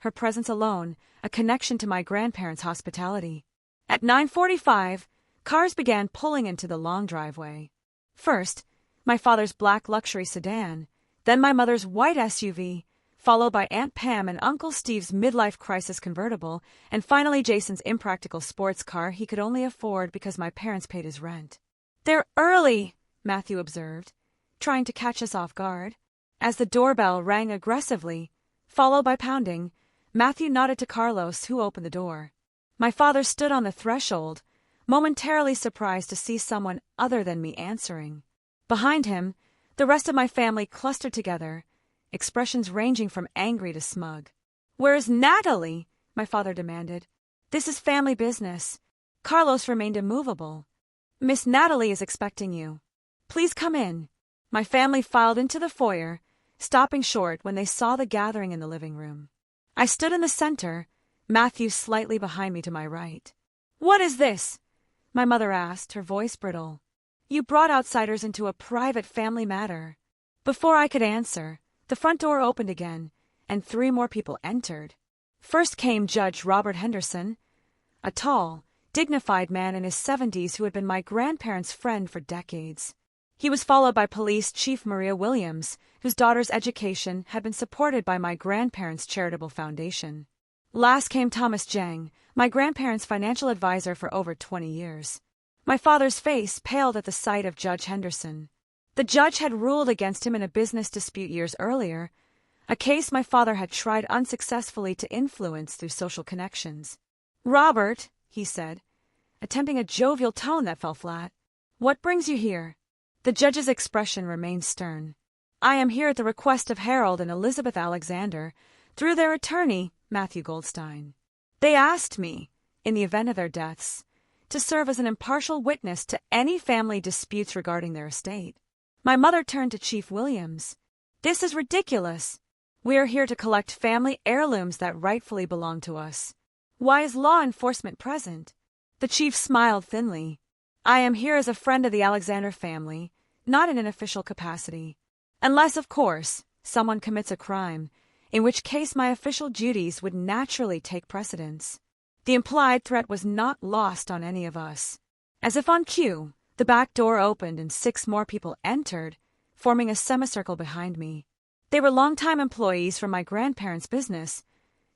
her presence alone a connection to my grandparents' hospitality. At 9:45, cars began pulling into the long driveway. First, my father's black luxury sedan, then my mother's white SUV, followed by Aunt Pam and Uncle Steve's midlife crisis convertible, and finally Jason's impractical sports car he could only afford because my parents paid his rent. "They're early," Matthew observed, trying to catch us off guard. As the doorbell rang aggressively, followed by pounding, Matthew nodded to Carlos, who opened the door. My father stood on the threshold, momentarily surprised to see someone other than me answering. Behind him, the rest of my family clustered together, expressions ranging from angry to smug. "Where's Natalie?" my father demanded. "This is family business." Carlos remained immovable. "Miss Natalie is expecting you. Please come in." My family filed into the foyer, stopping short when they saw the gathering in the living room. I stood in the center, Matthew slightly behind me to my right. "What is this?" my mother asked, her voice brittle. You brought outsiders into a private family matter. Before I could answer, the front door opened again, and 3 more people entered. First came Judge Robert Henderson, a tall, dignified man in his 70s who had been my grandparents' friend for decades. He was followed by Police Chief Maria Williams, whose daughter's education had been supported by my grandparents' charitable foundation. Last came Thomas Jang, my grandparents' financial advisor for over 20 years. My father's face paled at the sight of Judge Henderson. The judge had ruled against him in a business dispute years earlier, a case my father had tried unsuccessfully to influence through social connections. "Robert," he said, attempting a jovial tone that fell flat, "what brings you here?" The judge's expression remained stern. "I am here at the request of Harold and Elizabeth Alexander, through their attorney, Matthew Goldstein. They asked me, in the event of their deaths, to serve as an impartial witness to any family disputes regarding their estate." My mother turned to Chief Williams. "This is ridiculous. We are here to collect family heirlooms that rightfully belong to us. Why is law enforcement present?" The chief smiled thinly. "I am here as a friend of the Alexander family, not in an official capacity. Unless, of course, someone commits a crime, in which case my official duties would naturally take precedence." The implied threat was not lost on any of us. As if on cue, the back door opened and 6 more people entered, forming a semicircle behind me. They were longtime employees from my grandparents' business,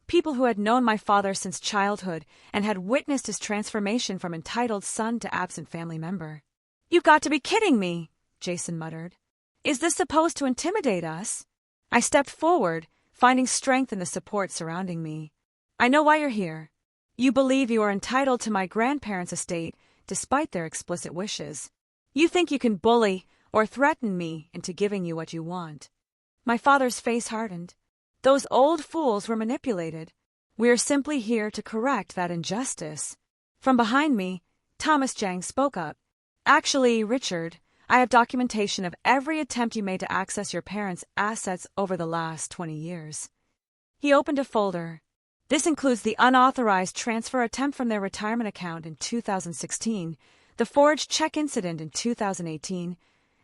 people who had known my father since childhood and had witnessed his transformation from entitled son to absent family member. "You've got to be kidding me," Jason muttered. "Is this supposed to intimidate us?" I stepped forward, finding strength in the support surrounding me. "I know why you're here. You believe you are entitled to my grandparents' estate despite their explicit wishes. You think you can bully or threaten me into giving you what you want." My father's face hardened. "Those old fools were manipulated. We are simply here to correct that injustice." From behind me, Thomas Jang spoke up. "Actually, Richard, I have documentation of every attempt you made to access your parents' assets over the last 20 years. He opened a folder. "This includes the unauthorized transfer attempt from their retirement account in 2016, the forged check incident in 2018,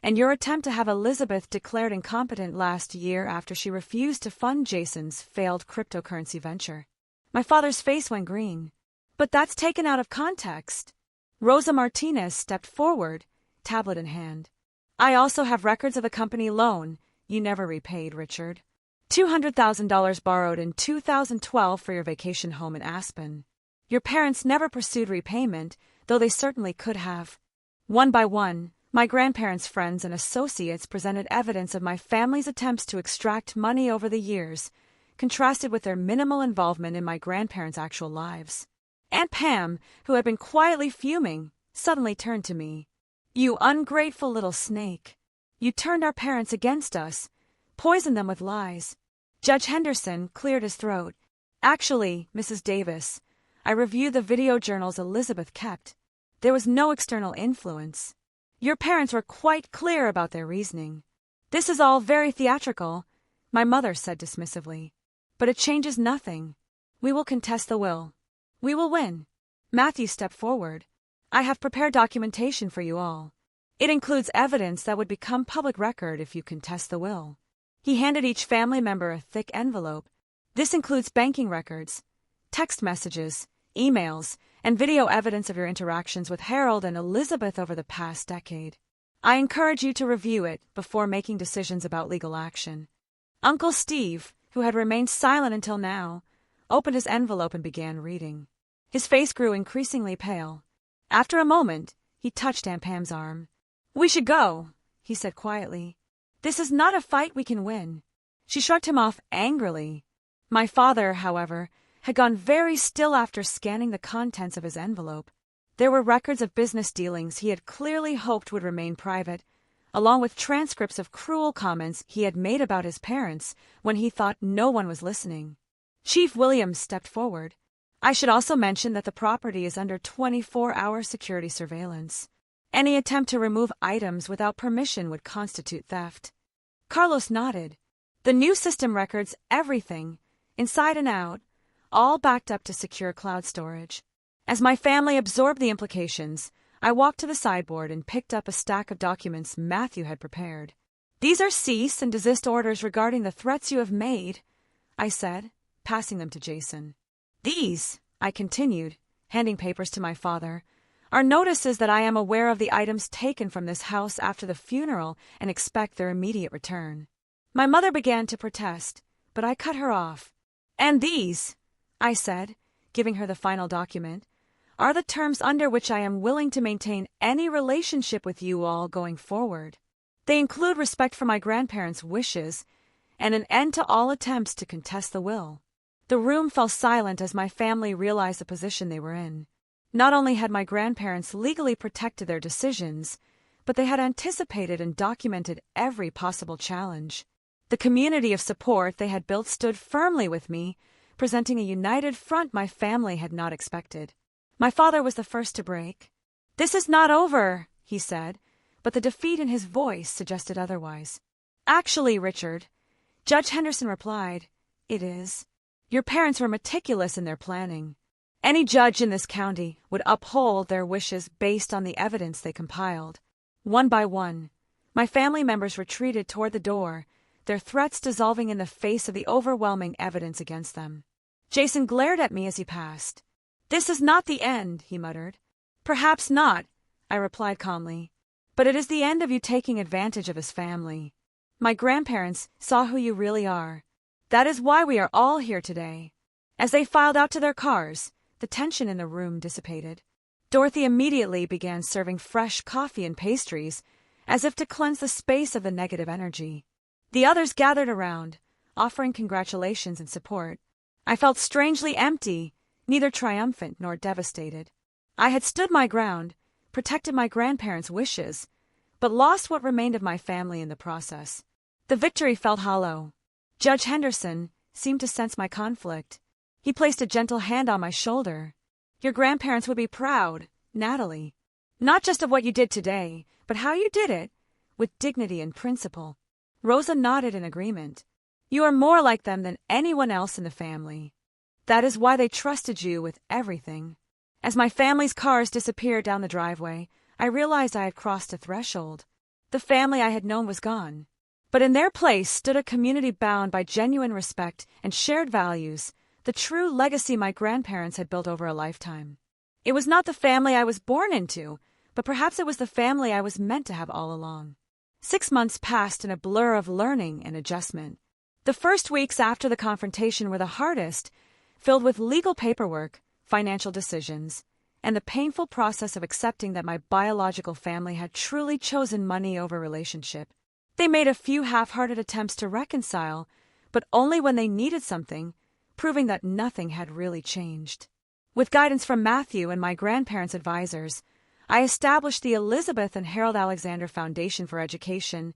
and your attempt to have Elizabeth declared incompetent last year after she refused to fund Jason's failed cryptocurrency venture." My father's face went green. "But that's taken out of context." Rosa Martinez stepped forward, tablet in hand. "I also have records of a company loan you never repaid, Richard. $200,000 borrowed in 2012 for your vacation home in Aspen. Your parents never pursued repayment, though they certainly could have." One by one, my grandparents' friends and associates presented evidence of my family's attempts to extract money over the years, contrasted with their minimal involvement in my grandparents' actual lives. Aunt Pam, who had been quietly fuming, suddenly turned to me. "You ungrateful little snake. You turned our parents against us, poisoned them with lies." Judge Henderson cleared his throat. "Actually, Mrs. Davis, I reviewed the video journals Elizabeth kept. There was no external influence. Your parents were quite clear about their reasoning." "This is all very theatrical," my mother said dismissively. "But it changes nothing. We will contest the will. We will win." Matthew stepped forward. "I have prepared documentation for you all. It includes evidence that would become public record if you contest the will." He handed each family member a thick envelope. "This includes banking records, text messages, emails, and video evidence of your interactions with Harold and Elizabeth over the past decade. I encourage you to review it before making decisions about legal action." Uncle Steve, who had remained silent until now, opened his envelope and began reading. His face grew increasingly pale. After a moment, he touched Aunt Pam's arm. "We should go," he said quietly. "This is not a fight we can win." She shrugged him off angrily. My father, however, had gone very still after scanning the contents of his envelope. There were records of business dealings he had clearly hoped would remain private, along with transcripts of cruel comments he had made about his parents when he thought no one was listening. Chief Williams stepped forward. "I should also mention that the property is under 24-hour security surveillance. Any attempt to remove items without permission would constitute theft." Carlos nodded. "The new system records everything, inside and out, all backed up to secure cloud storage." As my family absorbed the implications, I walked to the sideboard and picked up a stack of documents Matthew had prepared. "These are cease and desist orders regarding the threats you have made," I said, passing them to Jason. "These," I continued, handing papers to my father, "are notices that I am aware of the items taken from this house after the funeral and expect their immediate return." My mother began to protest, but I cut her off. "And these," I said, giving her the final document, "are the terms under which I am willing to maintain any relationship with you all going forward. They include respect for my grandparents' wishes and an end to all attempts to contest the will." The room fell silent as my family realized the position they were in. Not only had my grandparents legally protected their decisions, but they had anticipated and documented every possible challenge. The community of support they had built stood firmly with me, presenting a united front my family had not expected. My father was the first to break. "This is not over," he said, but the defeat in his voice suggested otherwise. "Actually, Richard," Judge Henderson replied, "it is. Your parents were meticulous in their planning. Any judge in this county would uphold their wishes based on the evidence they compiled." One by one, my family members retreated toward the door, their threats dissolving in the face of the overwhelming evidence against them. Jason glared at me as he passed. "This is not the end," he muttered. "Perhaps not," I replied calmly, "but it is the end of you taking advantage of his family. My grandparents saw who you really are. That is why we are all here today." As they filed out to their cars, the tension in the room dissipated. Dorothy immediately began serving fresh coffee and pastries, as if to cleanse the space of the negative energy. The others gathered around, offering congratulations and support. I felt strangely empty, neither triumphant nor devastated. I had stood my ground, protected my grandparents' wishes, but lost what remained of my family in the process. The victory felt hollow. Judge Henderson seemed to sense my conflict. He placed a gentle hand on my shoulder. "Your grandparents would be proud, Natalie. Not just of what you did today, but how you did it, with dignity and principle." Rosa nodded in agreement. "You are more like them than anyone else in the family. That is why they trusted you with everything." As my family's cars disappeared down the driveway, I realized I had crossed a threshold. The family I had known was gone. But in their place stood a community bound by genuine respect and shared values, the true legacy my grandparents had built over a lifetime. It was not the family I was born into, but perhaps it was the family I was meant to have all along. 6 months passed in a blur of learning and adjustment. The first weeks after the confrontation were the hardest, filled with legal paperwork, financial decisions, and the painful process of accepting that my biological family had truly chosen money over relationship. They made a few half-hearted attempts to reconcile, but only when they needed something, proving that nothing had really changed. With guidance from Matthew and my grandparents' advisors, I established the Elizabeth and Harold Alexander Foundation for Education,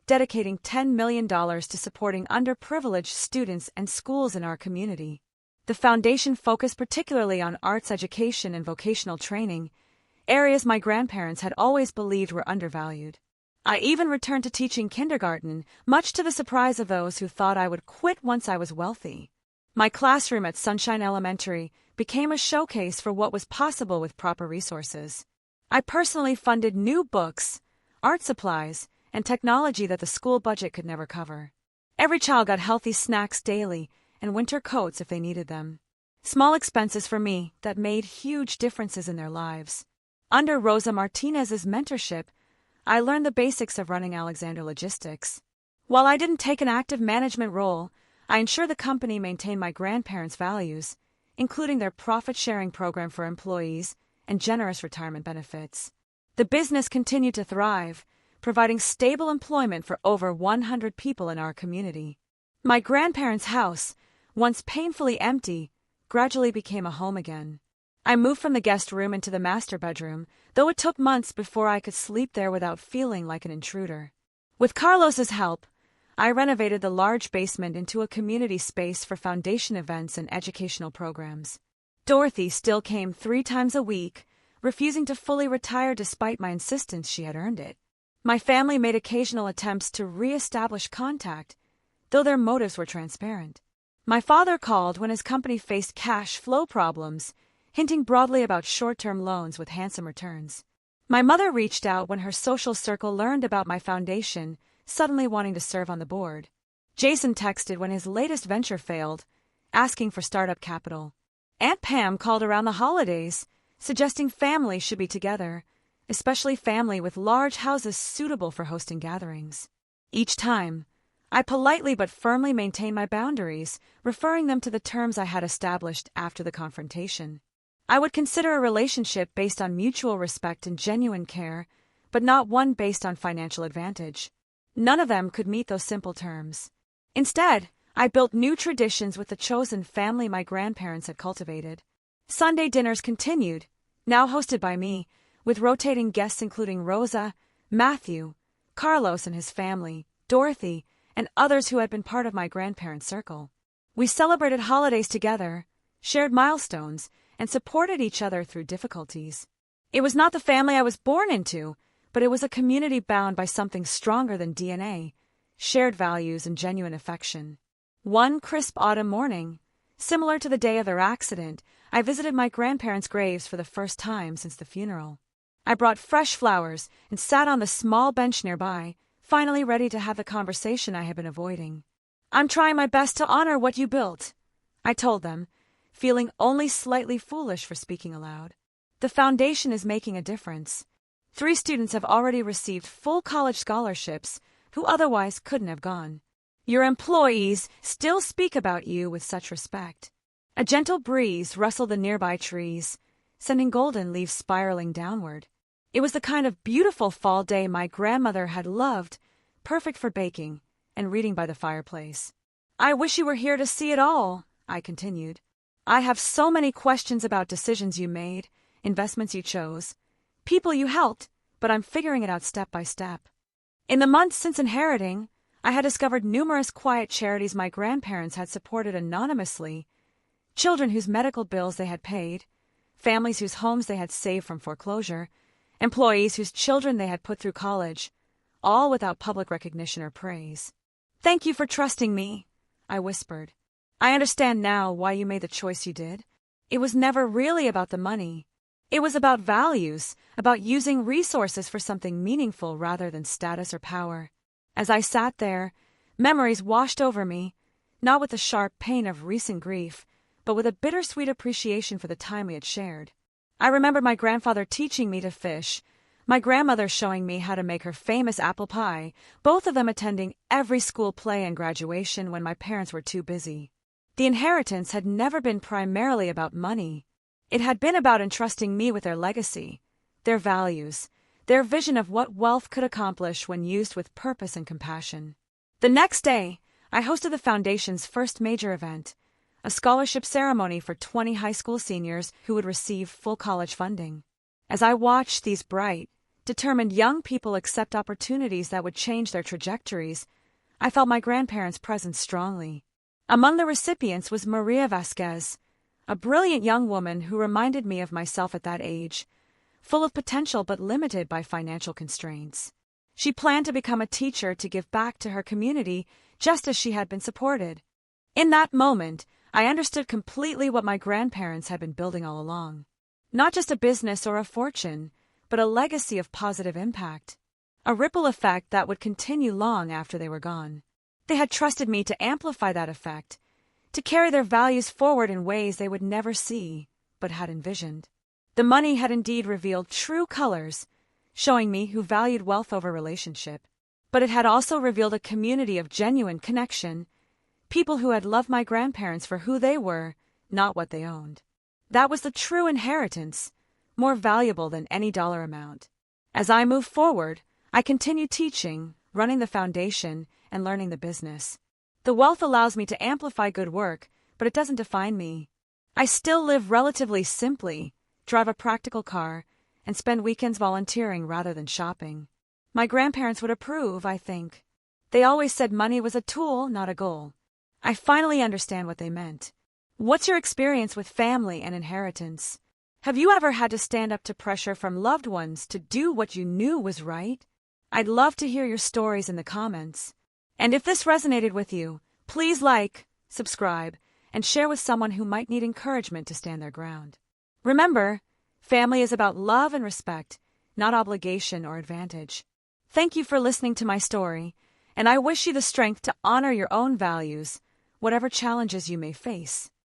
dedicating $10 million to supporting underprivileged students and schools in our community. The foundation focused particularly on arts education and vocational training, areas my grandparents had always believed were undervalued. I even returned to teaching kindergarten, much to the surprise of those who thought I would quit once I was wealthy. My classroom at Sunshine Elementary became a showcase for what was possible with proper resources. I personally funded new books, art supplies, and technology that the school budget could never cover. Every child got healthy snacks daily and winter coats if they needed them. Small expenses for me that made huge differences in their lives. Under Rosa Martinez's mentorship, I learned the basics of running Alexander Logistics. While I didn't take an active management role, I ensured the company maintained my grandparents' values, including their profit-sharing program for employees and generous retirement benefits. The business continued to thrive, providing stable employment for over 100 people in our community. My grandparents' house, once painfully empty, gradually became a home again. I moved from the guest room into the master bedroom, though it took months before I could sleep there without feeling like an intruder. With Carlos's help, I renovated the large basement into a community space for foundation events and educational programs. Dorothy still came 3 times a week, refusing to fully retire despite my insistence she had earned it. My family made occasional attempts to re-establish contact, though their motives were transparent. My father called when his company faced cash flow problems, hinting broadly about short-term loans with handsome returns. My mother reached out when her social circle learned about my foundation, suddenly wanting to serve on the board. Jason texted when his latest venture failed, asking for startup capital. Aunt Pam called around the holidays, suggesting families should be together, especially family with large houses suitable for hosting gatherings. Each time, I politely but firmly maintained my boundaries, referring them to the terms I had established after the confrontation. I would consider a relationship based on mutual respect and genuine care, but not one based on financial advantage. None of them could meet those simple terms. Instead, I built new traditions with the chosen family my grandparents had cultivated. Sunday dinners continued, now hosted by me, with rotating guests including Rosa, Matthew, Carlos and his family, Dorothy, and others who had been part of my grandparents' circle. We celebrated holidays together, shared milestones, and supported each other through difficulties. It was not the family I was born into, but it was a community bound by something stronger than DNA, shared values and genuine affection. One crisp autumn morning, similar to the day of their accident, I visited my grandparents' graves for the first time since the funeral. I brought fresh flowers and sat on the small bench nearby, finally ready to have the conversation I had been avoiding. "I'm trying my best to honor what you built," I told them, feeling only slightly foolish for speaking aloud. "The foundation is making a difference. 3 students have already received full college scholarships who otherwise couldn't have gone. Your employees still speak about you with such respect." A gentle breeze rustled the nearby trees, sending golden leaves spiraling downward. It was the kind of beautiful fall day my grandmother had loved, perfect for baking and reading by the fireplace. "I wish you were here to see it all," I continued. "I have so many questions about decisions you made, investments you chose, people you helped, but I'm figuring it out step by step." In the months since inheriting, I had discovered numerous quiet charities my grandparents had supported anonymously, children whose medical bills they had paid, families whose homes they had saved from foreclosure, employees whose children they had put through college, all without public recognition or praise. "Thank you for trusting me," I whispered. "I understand now why you made the choice you did. It was never really about the money. It was about values, about using resources for something meaningful rather than status or power." As I sat there, memories washed over me, not with the sharp pain of recent grief, but with a bittersweet appreciation for the time we had shared. I remembered my grandfather teaching me to fish, my grandmother showing me how to make her famous apple pie, both of them attending every school play and graduation when my parents were too busy. The inheritance had never been primarily about money. It had been about entrusting me with their legacy, their values, their vision of what wealth could accomplish when used with purpose and compassion. The next day, I hosted the Foundation's first major event, a scholarship ceremony for 20 high school seniors who would receive full college funding. As I watched these bright, determined young people accept opportunities that would change their trajectories, I felt my grandparents' presence strongly. Among the recipients was Maria Vasquez, a brilliant young woman who reminded me of myself at that age, full of potential but limited by financial constraints. She planned to become a teacher to give back to her community just as she had been supported. In that moment, I understood completely what my grandparents had been building all along. Not just a business or a fortune, but a legacy of positive impact. A ripple effect that would continue long after they were gone. They had trusted me to amplify that effect, to carry their values forward in ways they would never see, but had envisioned. The money had indeed revealed true colors, showing me who valued wealth over relationship. But it had also revealed a community of genuine connection, people who had loved my grandparents for who they were, not what they owned. That was the true inheritance, more valuable than any dollar amount. As I moved forward, I continued teaching, running the foundation, and learning the business. The wealth allows me to amplify good work, but it doesn't define me. I still live relatively simply, drive a practical car, and spend weekends volunteering rather than shopping. My grandparents would approve, I think. They always said money was a tool, not a goal. I finally understand what they meant. What's your experience with family and inheritance? Have you ever had to stand up to pressure from loved ones to do what you knew was right? I'd love to hear your stories in the comments. And if this resonated with you, please like, subscribe, and share with someone who might need encouragement to stand their ground. Remember, family is about love and respect, not obligation or advantage. Thank you for listening to my story, and I wish you the strength to honor your own values, whatever challenges you may face.